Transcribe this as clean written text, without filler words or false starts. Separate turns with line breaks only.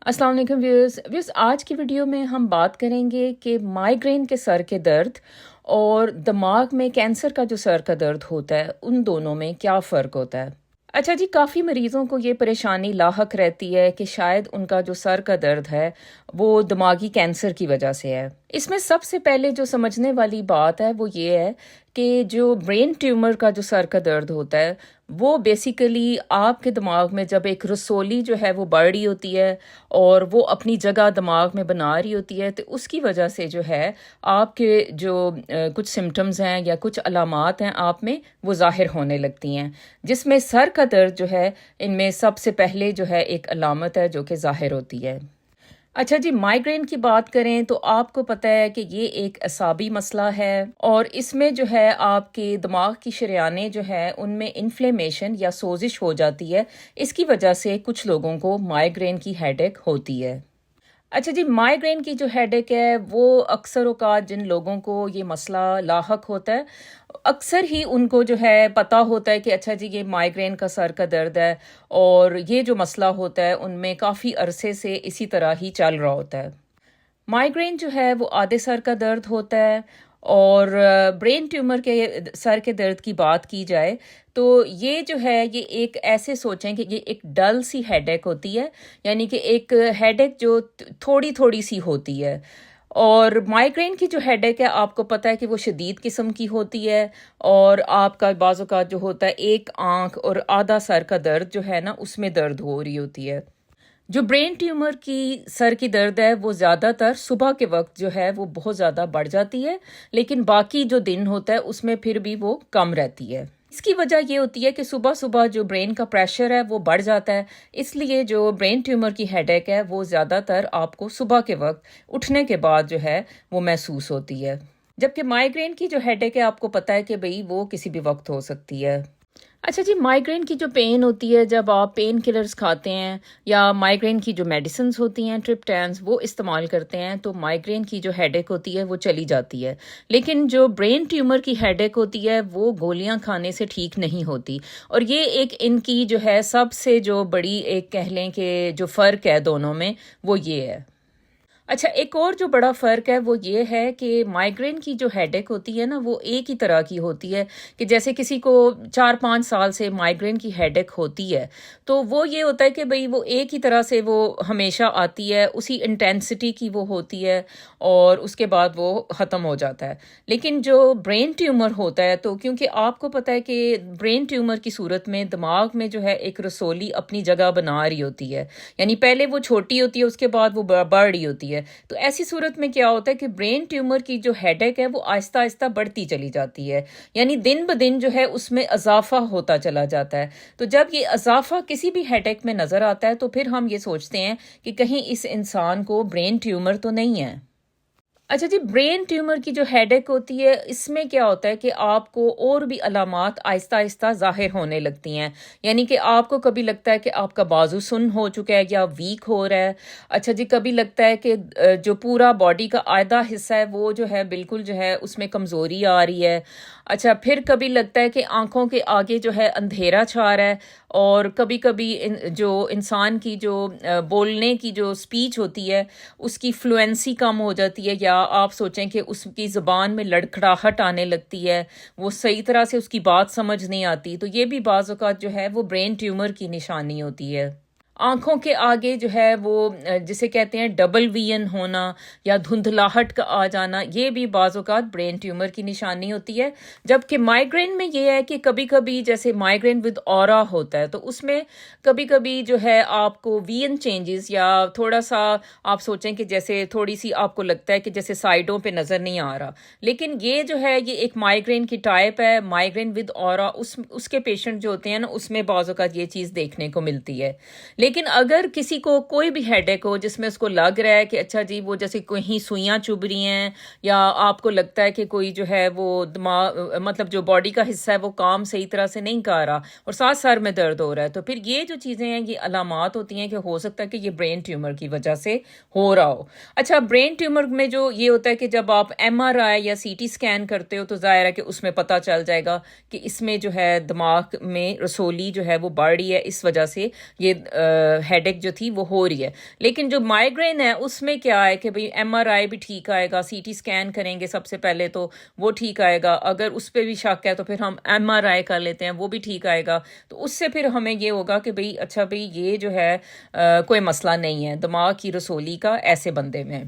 अस्सलाम वालेकुम व्यूअर्स आज की वीडियो में हम बात करेंगे कि माइग्रेन के सर के दर्द और दिमाग में कैंसर का जो सर का दर्द होता है उन दोनों में क्या फ़र्क होता है। अच्छा जी, काफ़ी मरीज़ों को ये परेशानी लाहक रहती है कि शायद उनका जो सर का दर्द है वो दिमागी कैंसर की वजह से है। इसमें सबसे पहले जो समझने वाली बात है वो ये है कि जो ब्रेन ट्यूमर का जो सर का दर्द होता है वो बेसिकली आपके दिमाग में जब एक रसोली जो है वो बढ़ रही होती है और वो अपनी जगह दिमाग में बना रही होती है, तो उसकी वजह से जो है आपके जो कुछ सिम्टम्स हैं या कुछ अलामात हैं आप में वो ज़ाहिर होने लगती हैं, जिसमें सर का दर्द जो है इनमें सबसे पहले जो है एक अलामत है जो कि ज़ाहिर होती है। अच्छा जी, माइग्रेन की बात करें तो आपको पता है कि ये एक असाबी मसला है और इसमें जो है आपके दिमाग की शरेयानें जो है उनमें इन्फ्लेमेशन या सोजिश हो जाती है। इसकी वजह से कुछ लोगों को माइग्रेन की हेडेक होती है। अच्छा जी, माइग्रेन की जो हेडेक है वो अक्सर औक़ात जिन लोगों को ये मसला लाहक होता है, अक्सर ही उनको जो है पता होता है कि अच्छा जी ये माइग्रेन का सर का दर्द है और ये जो मसला होता है उनमें काफ़ी अरसे से इसी तरह ही चल रहा होता है। माइग्रेन जो है वो आधे सर का दर्द होता है और ब्रेन ट्यूमर के सर के दर्द की बात की जाए तो ये जो है ये एक ऐसे सोचें कि ये एक डल सी हेडेक होती है, यानी कि एक हेडेक जो थोड़ी थोड़ी सी होती है। और माइग्रेन की जो हेडेक है आपको पता है कि वो शदीद किस्म की होती है और आपका बाज़ औक़ात जो होता है एक आंख और आधा सर का दर्द जो है ना उसमें दर्द हो रही होती है। जो ब्रेन ट्यूमर की सर की दर्द है वो ज़्यादातर सुबह के वक्त जो है वो बहुत ज़्यादा बढ़ जाती है, लेकिन बाकी जो दिन होता है उसमें फिर भी वो कम रहती है। इसकी वजह ये होती है कि सुबह सुबह जो ब्रेन का प्रेशर है वो बढ़ जाता है, इसलिए जो ब्रेन ट्यूमर की हेडेक है वो ज़्यादातर आपको सुबह के वक्त उठने के बाद जो है वो महसूस होती है। जबकि माइग्रेन की जो हेडेक है आपको पता है कि भाई वो किसी भी वक्त हो सकती है। अच्छा जी, माइग्रेन की जो पेन होती है जब आप पेन किलर्स खाते हैं या माइग्रेन की जो मेडिसिन्स होती हैं ट्रिप्टैन्स वो इस्तेमाल करते हैं तो माइग्रेन की जो हेडेक होती है वो चली जाती है। लेकिन जो ब्रेन ट्यूमर की हेडेक होती है वो गोलियां खाने से ठीक नहीं होती और ये एक इनकी जो है सबसे जो बड़ी एक कह लें कि जो फ़र्क है दोनों में वो ये है। अच्छा, एक और जो बड़ा फ़र्क है वो ये है कि माइग्रेन की जो हेडेक होती है ना वो एक ही तरह की होती है कि जैसे किसी को 4-5 साल से माइग्रेन की हेडेक होती है तो वो ये होता है कि भाई वो एक ही तरह से वो हमेशा आती है, उसी इंटेंसिटी की वो होती है और उसके बाद वो ख़त्म हो जाता है। लेकिन जो ब्रेन ट्यूमर होता है तो क्योंकि आपको पता है कि ब्रेन ट्यूमर की सूरत में दिमाग में जो है एक रसोली अपनी जगह बना रही होती है, यानी पहले वो छोटी होती है उसके बाद वो बढ़ रही होती है। तो ऐसी सूरत में क्या होता है कि ब्रेन ट्यूमर की जो हेडेक है वो आहिस्ता आहिस्ता बढ़ती चली जाती है, यानी दिन ब दिन जो है उसमें इजाफा होता चला जाता है। तो जब ये इजाफा किसी भी हेडेक में नजर आता है तो फिर हम ये सोचते हैं कि कहीं इस इंसान को ब्रेन ट्यूमर तो नहीं है। अच्छा जी, ब्रेन ट्यूमर की जो हेडेक होती है इसमें क्या होता है कि आपको और भी अलामात आहिस्ता आहिस्ता ज़ाहिर होने लगती हैं, यानी कि आपको कभी लगता है कि आपका बाजू सुन्न हो चुका है या वीक हो रहा है। अच्छा जी, कभी लगता है कि जो पूरा बॉडी का आधा हिस्सा है वो जो है बिल्कुल जो है उसमें कमज़ोरी आ रही है। अच्छा, फिर कभी लगता है कि आंखों के आगे जो है अंधेरा छा रहा है और कभी कभी जो इंसान की जो बोलने की जो स्पीच होती है उसकी फ्लुएंसी कम हो जाती है, या आप सोचें कि उसकी ज़ुबान में लड़खड़ाहट आने लगती है, वो सही तरह से उसकी बात समझ नहीं आती, तो ये भी बाज़ औक़ात जो है वो ब्रेन ट्यूमर की निशानी होती है। आँखों के आगे जो है वो जिसे कहते हैं डबल विजन होना या धुंधलाहट का आ जाना, ये भी बाज़ औक़ात ब्रेन ट्यूमर की निशानी होती है। जबकि माइग्रेन में ये है कि कभी-कभी जैसे माइग्रेन विद ऑरा होता है तो उसमें कभी-कभी जो है आपको विजन चेंजेस या थोड़ा-सा आप सोचें कि जैसे थोड़ी-सी आपको लगता है कि जैसे साइडों पे नज़र नहीं आ रहा। लेकिन ये जो है ये एक माइग्रेन की टाइप है, माइग्रेन विद ऑरा उसके पेशेंट जो होते हैं ना उसमें बाज़ औक़ात ये चीज़ देखने को मिलती है। लेकिन अगर किसी को कोई भी हेडेक हो जिसमें उसको लग रहा है कि अच्छा जी वो जैसे कहीं सुइयां चुभ रही हैं या आपको लगता है कि कोई जो है वो दिमाग मतलब जो बॉडी का हिस्सा है वो काम सही तरह से नहीं कर रहा और साथ सर में दर्द हो रहा है, तो फिर ये जो चीज़ें हैं ये अलामात होती हैं कि हो सकता है कि ये ब्रेन ट्यूमर की वजह से हो रहा हो। अच्छा, ब्रेन ट्यूमर में जो ये होता है कि जब आप MRI या CT स्कैन करते हो तो ज़ाहिर है कि उसमें पता चल जाएगा कि इसमें जो है दिमाग में रसोली जो है वो बढ़ रही है, इस वजह से ये ہیڈیک جو تھی وہ ہو رہی ہے. لیکن جو مائیگرین ہے اس میں کیا ہے کہ بھئی MRI بھی ٹھیک آئے گا, CT اسکین کریں گے سب سے پہلے تو وہ ٹھیک آئے گا, اگر اس پہ بھی شک ہے تو پھر ہم MRI کر لیتے ہیں, وہ بھی ٹھیک آئے گا. تو اس سے پھر ہمیں یہ ہوگا کہ بھئی اچھا بھئی یہ جو ہے کوئی مسئلہ نہیں ہے دماغ کی رسولی کا ایسے بندے میں.